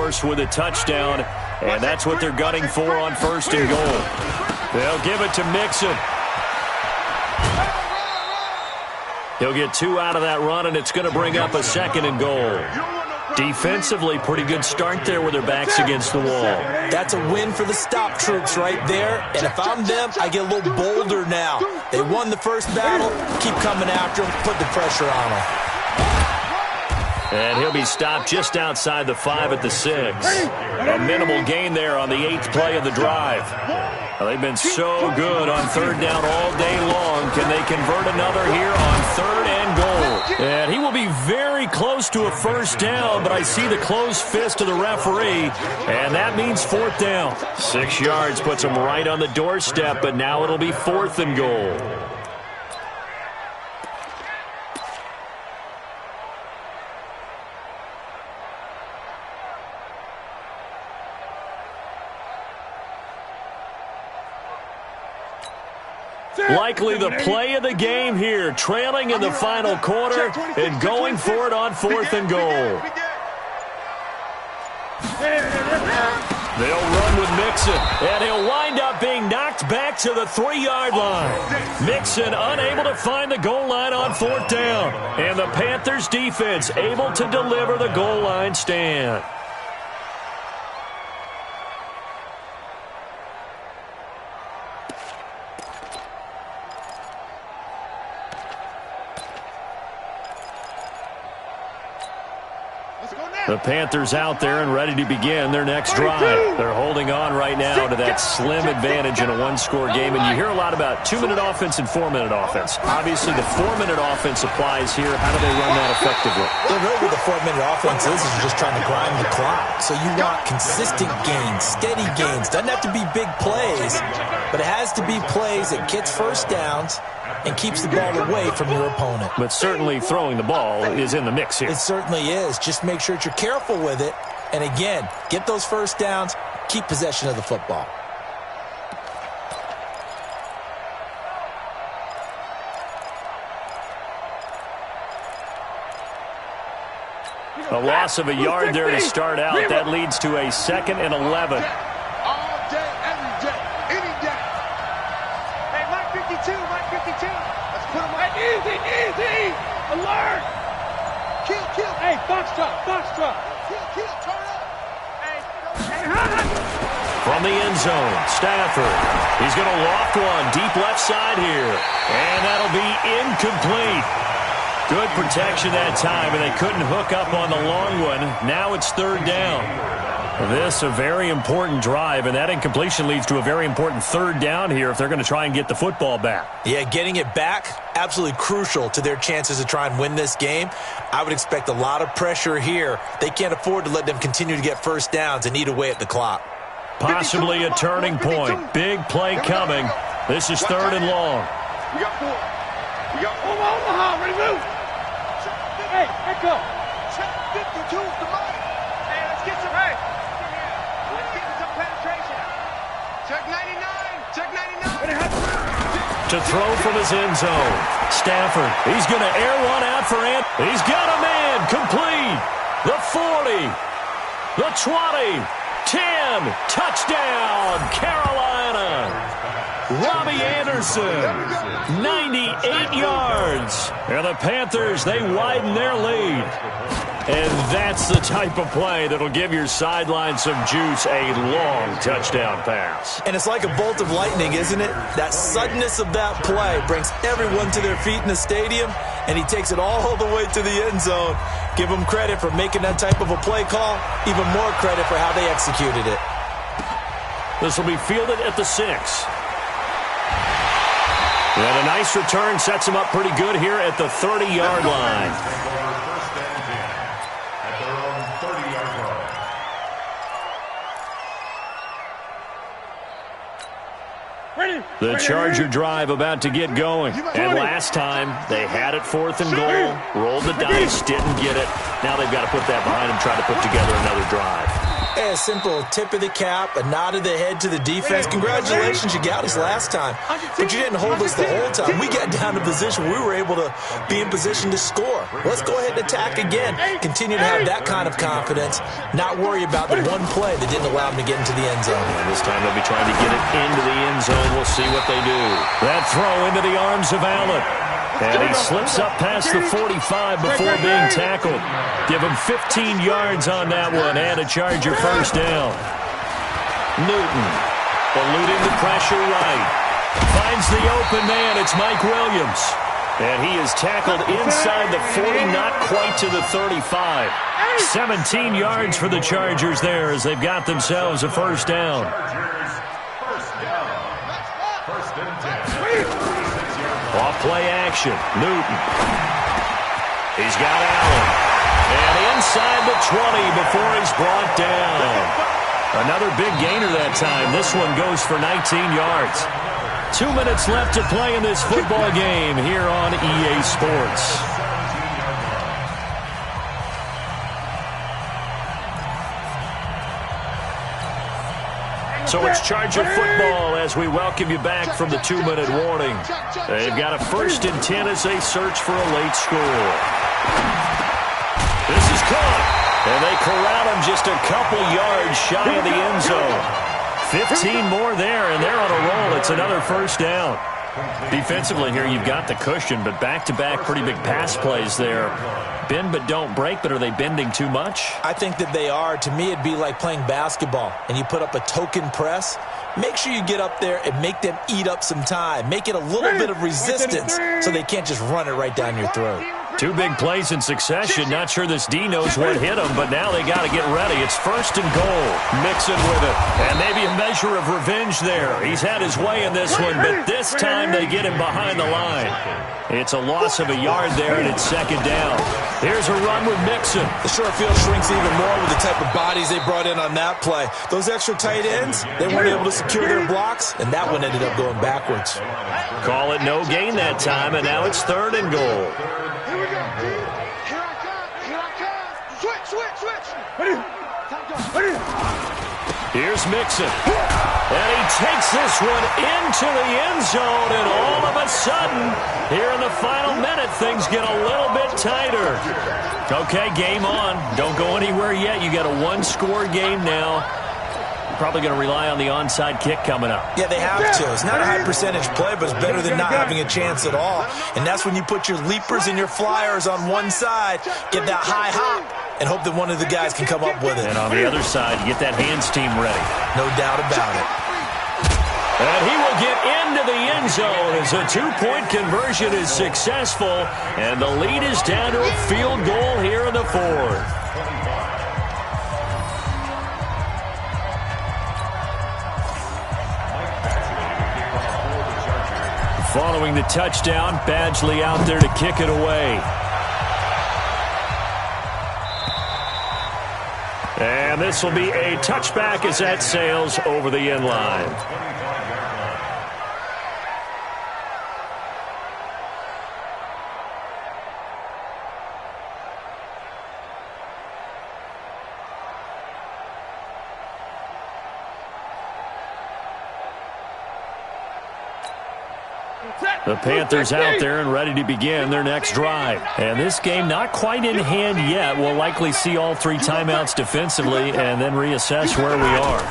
course, with a touchdown, and that's what they're gunning for on 1st and goal. They'll give it to Mixon. He'll get 2 out of that run, and it's going to bring up a 2nd and goal. Defensively, pretty good start there with their backs against the wall. That's a win for the stop troops right there. And if I'm them, I get a little bolder now. They won the first battle. Keep coming after them. Put the pressure on them. And he'll be stopped just outside the 5 at the 6. A minimal gain there on the 8th play of the drive. Well, they've been so good on 3rd down all day long. Can they convert another here on 3rd and goal? And he will be very close to a 1st down, but I see the closed fist of the referee, and that means 4th down. 6 yards puts him right on the doorstep, but now it'll be 4th and goal. Likely the play of the game here, trailing in the final quarter and going for it on 4th and goal. They'll run with Mixon, and he'll wind up being knocked back to the 3-yard line. Mixon unable to find the goal line on 4th down, and the Panthers defense able to deliver the goal line stand. The Panthers out there and ready to begin their next drive. They're holding on right now to that slim advantage in a 1-score game. And you hear a lot about 2-minute offense and 4-minute offense. Obviously, the 4-minute offense applies here. How do they run that effectively? Well, really, the 4-minute offense is just trying to grind the clock. So you want consistent gains, steady gains. Doesn't have to be big plays, but it has to be plays that gets 1st downs and keeps the ball away from your opponent. But certainly throwing the ball is in the mix here. It certainly is. Just make sure that you're careful with it. And again, get those 1st downs, keep possession of the football. A loss of a yard there to start out. That leads to a 2nd and 11. Easy! Alert! Kill! Hey, box truck! Kill, turn up! Hey, from the end zone, Stafford. He's going to loft one deep left side here. And that'll be incomplete. Good protection that time, and they couldn't hook up on the long one. Now it's 3rd down. This a very important drive, and that incompletion leads to a very important 3rd down here if they're going to try and get the football back. Yeah, getting it back, absolutely crucial to their chances to try and win this game. I would expect a lot of pressure here. They can't afford to let them continue to get 1st downs and eat away at the clock. Possibly a turning point. Big play coming. This is 3rd and long. We got 4. We got Omaha, ready to move. Hey, echo. Check 52 is the money. Hey, let's get some. Hey. Let's get some penetration. Check 99. To throw from his end zone. Stafford, he's going to air one out for Ant. He's got a man complete. The 40, the 20, 10, touchdown, Carolina. Robbie Anderson, 98 yards. And the Panthers, they widen their lead. And that's the type of play that'll give your sideline some juice, a long touchdown pass. And it's like a bolt of lightning, isn't it? That suddenness of that play brings everyone to their feet in the stadium, and he takes it all the way to the end zone. Give him credit for making that type of a play call, even more credit for how they executed it. This will be fielded at the 6. And a nice return sets him up pretty good here at the 30-yard line. The Charger drive about to get going. And last time, they had it 4th and goal, rolled the dice, didn't get it. Now they've got to put that behind them, try to put together another drive. Hey, a simple tip of the cap, a nod of the head to the defense. Congratulations, you got us last time. But you didn't hold us the whole time. We got down to position where we were able to be in position to score. Let's go ahead and attack again. Continue to have that kind of confidence. Not worry about the one play that didn't allow them to get into the end zone. And this time they'll be trying to get it into the end zone. We'll see what they do. That throw into the arms of Allen. And he slips up past the 45 before being tackled. Give him 15 yards on that one and a Charger first down. Newton eluding the pressure right. Finds the open man. It's Mike Williams. And he is tackled inside the 40, not quite to the 35. 17 yards for the Chargers there as they've got themselves a first down. Off play action. Newton. He's got Allen. And inside the 20 before he's brought down. Another big gainer that time. This one goes for 19 yards. 2 minutes left to play in this football game here on EA Sports. So it's Charger football as we welcome you back from the 2-minute warning. They've got a 1st and 10 as they search for a late score. This is caught, and they corral him just a couple yards shy of the end zone. 15 more there, and they're on a roll. It's another first down. Defensively here, you've got the cushion, but back-to-back pretty big pass plays there. Bend but don't break, but are they bending too much? I think that they are. To me, it'd be like playing basketball, and you put up a token press. Make sure you get up there and make them eat up some time. Make it a little bit of resistance so they can't just run it right down your throat. 2 big plays in succession. Not sure this D knows what hit him, but now they got to get ready. It's 1st and goal. Mixon with it. And maybe a measure of revenge there. He's had his way in this one, but this time they get him behind the line. It's a loss of a yard there, and it's 2nd down. Here's a run with Mixon. The short field shrinks even more with the type of bodies they brought in on that play. Those extra tight ends, they weren't able to secure their blocks, and that one ended up going backwards. Call it no gain that time, and now it's 3rd and goal. Here we go. Here I come. Here I come. Switch. Here's Mixon. And he takes this one into the end zone, and all of a sudden, here in the final minute, things get a little bit tighter. Okay, game on. Don't go anywhere yet. You got a 1-score game now. Probably going to rely on the onside kick coming up. Yeah, they have to. It's not a high percentage play, but it's better than not having a chance at all. And that's when you put your leapers and your flyers on one side, get that high hop, and hope that one of the guys can come up with it. And on the other side, you get that hands team ready. No doubt about it. And he will get into the end zone as a 2-point conversion is successful, and the lead is down to a field goal here in the 4th. Following the touchdown, Badgley out there to kick it away. And this will be a touchback as that sails over the end line. The Panthers out there and ready to begin their next drive. And this game not quite in hand yet. We'll likely see all 3 timeouts defensively and then reassess where we are.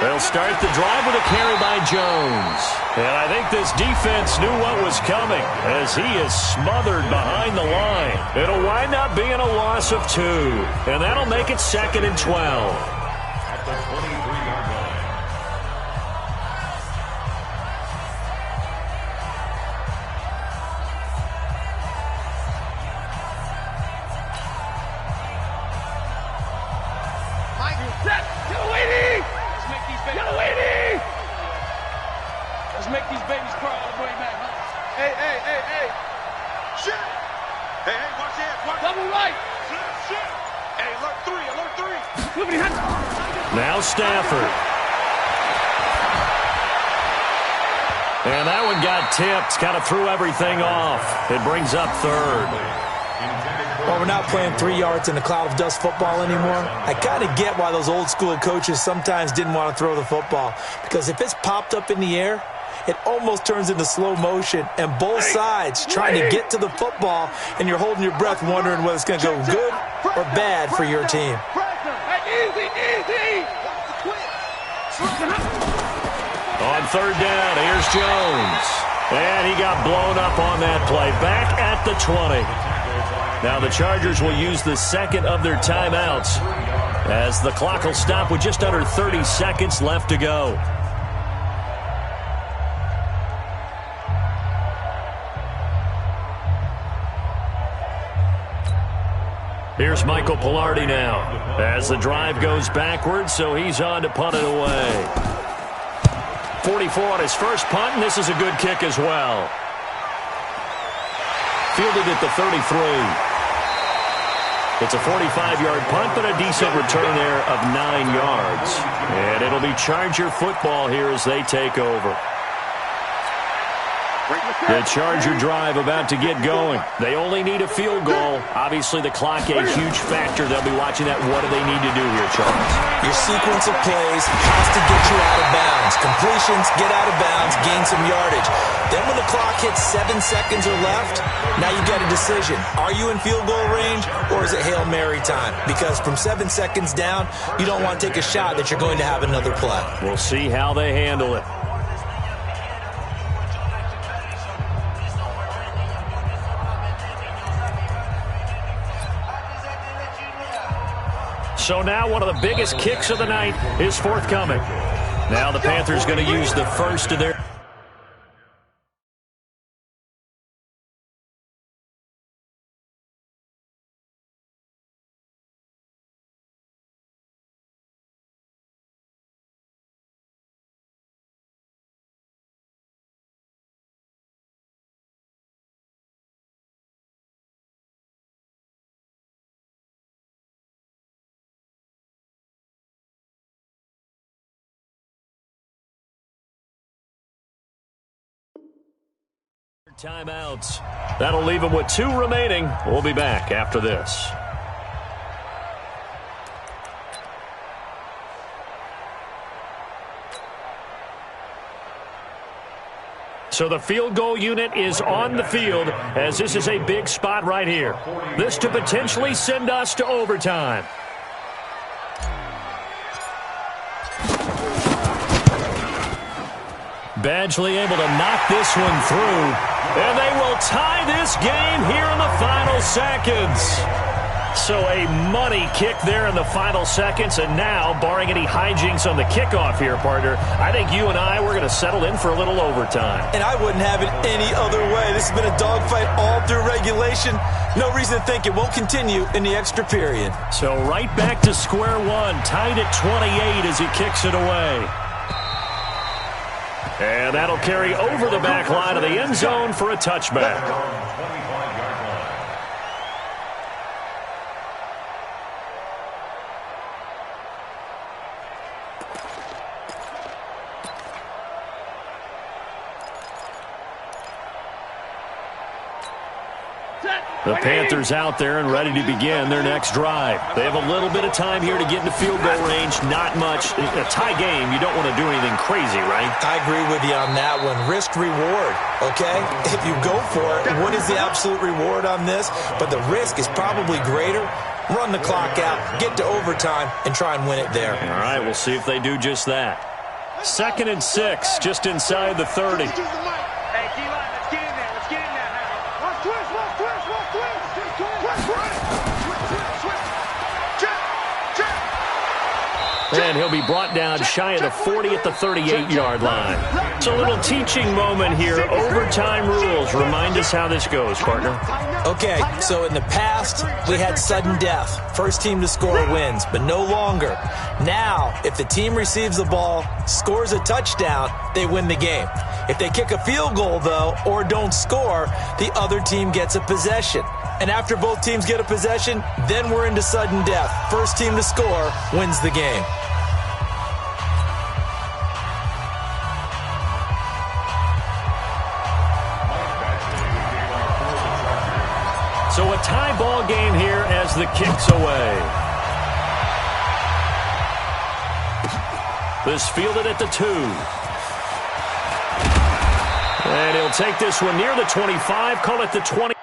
They'll start the drive with a carry by Jones. And I think this defense knew what was coming as he is smothered behind the line. It'll wind up being a loss of 2. And that'll make it 2nd and 12. At the 23-yard line. Let's make these babies crawl all the way back home. Hey. Shit. Hey, watch that. Double right. Shit. Hey, alert 3. Now Stafford. And that one got tipped. Kind of threw everything off. It brings up 3rd. While we're not playing 3 yards in a cloud of dust football anymore, I kind of get why those old school coaches sometimes didn't want to throw the football. Because if it's popped up in the air, it almost turns into slow motion, and both sides trying to get to the football, and you're holding your breath wondering whether it's going to go good or bad for your team. On third down, here's Jones. And he got blown up on that play. Back at the 20. Now the Chargers will use the second of their timeouts as the clock will stop with just under 30 seconds left to go. Here's Michael Pilardi now as the drive goes backwards, so he's on to punt it away. 44 on his first punt, and this is a good kick as well. Fielded at the 33. It's a 45-yard punt, but a decent return there of 9 yards. And it'll be Charger football here as they take over. The Charger drive about to get going. They only need a field goal. Obviously, the clock a huge factor. They'll be watching that. What do they need to do here, Charles? Your sequence of plays has to get you out of bounds. Completions, get out of bounds, gain some yardage. Then when the clock hits 7 seconds or left, now you got a decision. Are you in field goal range, or is it Hail Mary time? Because from 7 seconds down, you don't want to take a shot that you're going to have another play. We'll see how they handle it. So now one of the biggest kicks of the night is forthcoming. Now the Panthers going to use the first of their... timeouts. That'll leave them with 2 remaining. We'll be back after this. So the field goal unit is on the field as this is a big spot right here. This to potentially send us to overtime. Badgley able to knock this one through. And they will tie this game here in the final seconds. So a money kick there in the final seconds. And now, barring any hijinks on the kickoff here, partner, I think you and I, we're going to settle in for a little overtime. And I wouldn't have it any other way. This has been a dogfight all through regulation. No reason to think it won't continue in the extra period. So right back to square one, tied at 28 as he kicks it away. And that'll carry over the back line of the end zone for a touchback. The Panthers out there and ready to begin their next drive. They have a little bit of time here to get into field goal range. Not much. A tie game, you don't want to do anything crazy, right? I agree with you on that one. Risk-reward, okay? If you go for it, what is the absolute reward on this? But the risk is probably greater. Run the clock out, get to overtime, and try and win it there. All right, we'll see if they do just that. 2nd and 6, just inside the 30. Hey, D-line, let's get in there. Let's get in there now. Watch twist, watch twist, watch twist. And he'll be brought down shy of the 40 at the 38-yard line. It's a little teaching moment here. Overtime rules. Remind us how this goes, partner. Okay, so in the past, we had sudden death. First team to score wins, but no longer. Now, if the team receives the ball, scores a touchdown, they win the game. If they kick a field goal, though, or don't score, the other team gets a possession. And after both teams get a possession, then we're into sudden death. First team to score wins the game. So a tie ball game here as the kick's away. This fielded at the 2. And he'll take this one near the 25, call it the 20.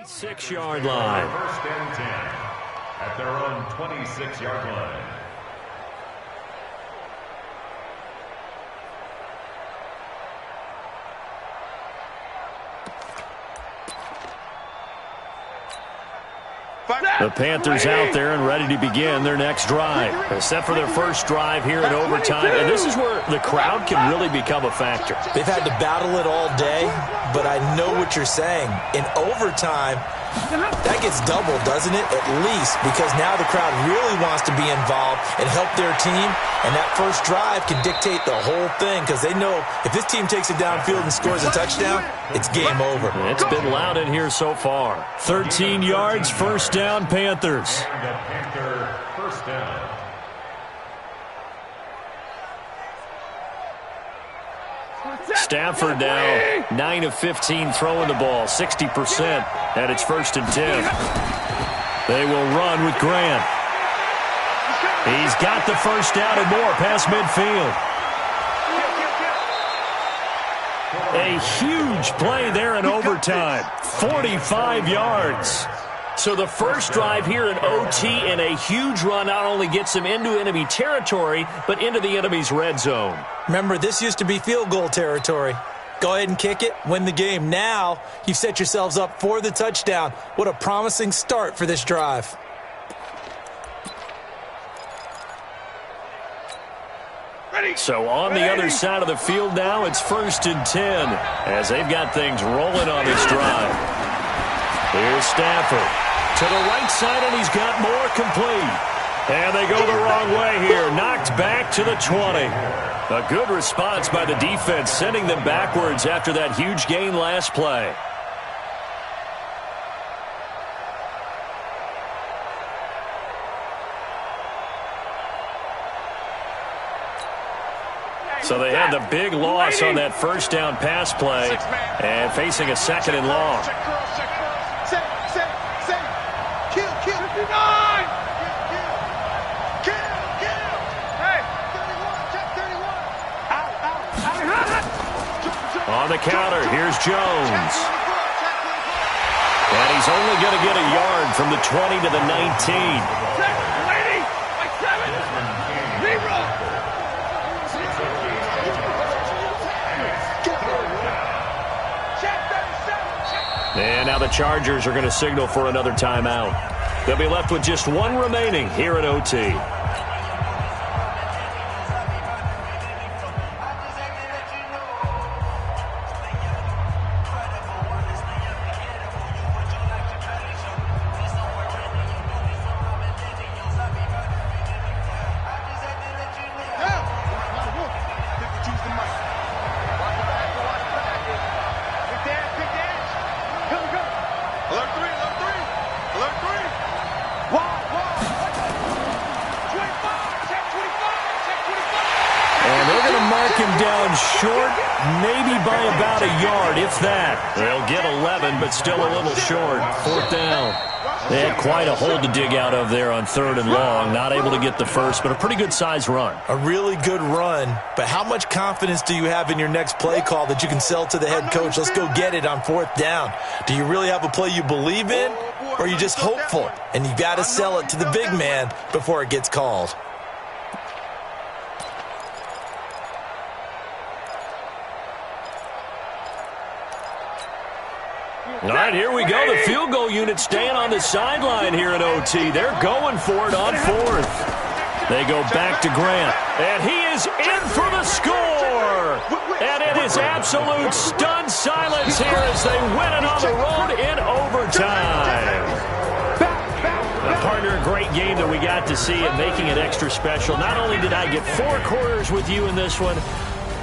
Six-yard line. First and 10 at their own 26-yard line. The Panthers out there and ready to begin their next drive. Set for their first drive here in overtime. And this is where the crowd can really become a factor. They've had to battle it all day, but I know what you're saying. In overtime, that gets doubled, doesn't it? At least, because now the crowd really wants to be involved and help their team. And that first drive can dictate the whole thing because they know if this team takes it downfield and scores a touchdown, it's game over. It's been loud in here so far. 13 yards, first down, Panthers. And the Panther first down. Stafford now 9 of 15 throwing the ball, 60%, and it's first and 10. They will run with Grant. He's got the first down and more past midfield. A huge play there in overtime, 45 yards. So the first drive here in OT and a huge run not only gets them into enemy territory, but into the enemy's red zone. Remember, this used to be field goal territory. Go ahead and kick it, win the game. Now you've set yourselves up for the touchdown. What a promising start for this drive. So on the other side of the field now, it's first and 10 as they've got things rolling on this drive. Here's Stafford to the right side, and he's got more complete. And they go the wrong way here, knocked back to the 20. A good response by the defense, sending them backwards after that huge gain last play. So they had the big loss on that first down pass play and facing a second and long. On the counter, here's Jones. And he's only going to get a yard from the 20 to the 19. And now the Chargers are going to signal for another timeout. They'll be left with just one remaining here at OT. taken down short, maybe by about a yard, if that. They'll get 11, but still a little short. 4th down. They had quite a hole to dig out of there on 3rd and long. Not able to get the first, but a pretty good-sized run. A really good run, but how much confidence do you have in your next play call that you can sell to the head coach? Let's go get it on 4th down. Do you really have a play you believe in, or are you just hopeful? And you got to sell it to the big man before it gets called. All right, here we go. The field goal unit staying on the sideline here in OT. They're going for it on 4th. They go back to Grant. And he is in for the score. And it is absolute stunned silence here as they win it on the road in overtime. A partner, a great game that we got to see and making it extra special. Not only did I get 4 quarters with you in this one,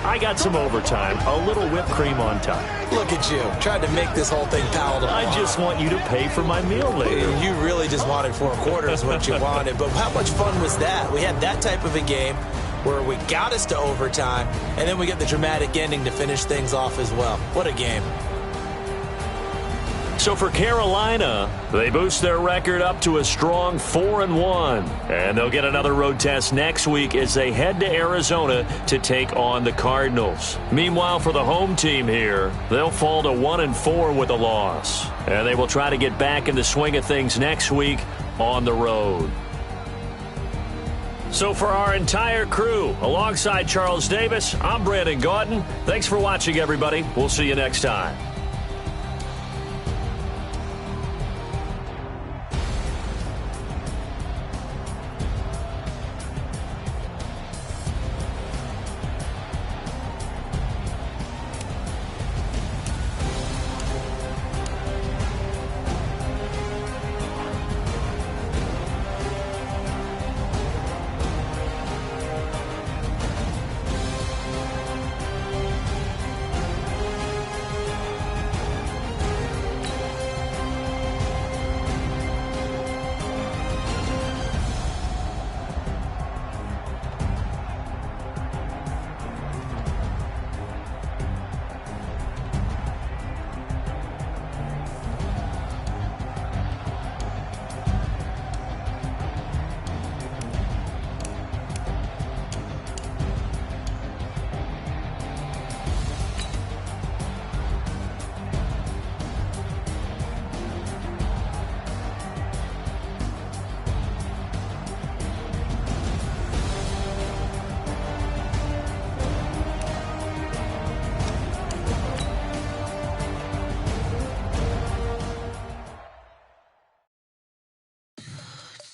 I got some overtime, a little whipped cream on top. Look at you, trying to make this whole thing palatable. I just want you to pay for my meal later. You really just wanted 4 quarters what you wanted, but how much fun was that? We had that type of a game where we got us to overtime, and then we get the dramatic ending to finish things off as well. What a game. So for Carolina, they boost their record up to a strong 4-1. And they'll get another road test next week as they head to Arizona to take on the Cardinals. Meanwhile, for the home team here, they'll fall to 1-4 with a loss. And they will try to get back in the swing of things next week on the road. So for our entire crew, alongside Charles Davis, I'm Brandon Gaudin. Thanks for watching, everybody. We'll see you next time.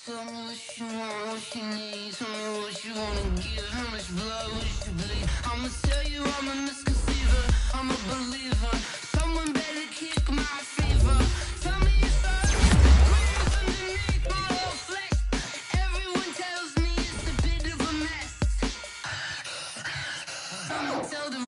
Tell me what you want, what you need. Tell me what you wanna give. How much blood would you bleed? I'ma tell you I'm a misconceiver. I'm a believer. Someone better kick my fever. Tell me if where's underneath my whole flesh. Everyone tells me it's a bit of a mess. I'ma tell the